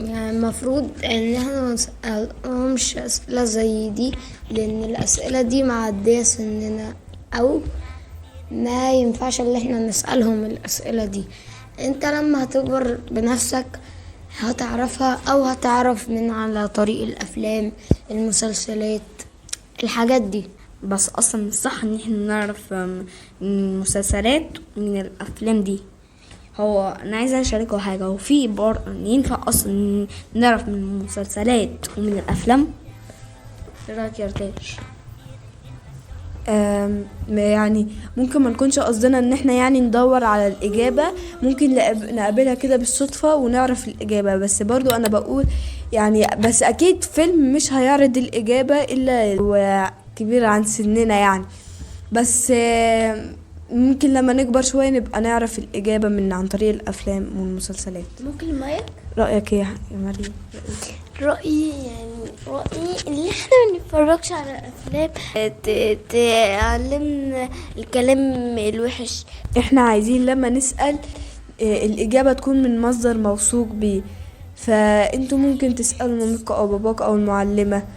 يعني المفروض ان احنا منسألهمش اسئلة زي دي، لان الاسئلة دي معدية سننا، او ما ينفعش ان احنا نسألهم الاسئلة دي. انت لما هتكبر بنفسك هتعرفها، او هتعرف من على طريق الافلام، المسلسلات، الحاجات دي. بس اصلا مش صح ان احنا نعرف من المسلسلات ومن الافلام دي. هو انا عايزه اشاركه حاجه، هو في ينفع اصلا نعرف من المسلسلات ومن الافلام؟ ايه رايك يا رتاش؟ يعني ممكن ما نكونش قصدنا ان احنا يعني ندور على الاجابة، ممكن نقابلها كده بالصدفة ونعرف الاجابة. بس برضو انا بقول يعني بس اكيد فيلم مش هيعرض الاجابة الا هو كبير عن سننا يعني. بس ممكن لما نكبر شوية نبقى نعرف الاجابة عن طريق الافلام والمسلسلات. ممكن المايك. رأيك ايه يا مريم؟ رأيي اللي احنا ما نتفرجش على افلام تعلمنا الكلام الوحش. احنا عايزين لما نسأل الإجابة تكون من مصدر موثوق بيه، فانتوا ممكن تسألوا مامتكم او باباك او المعلمة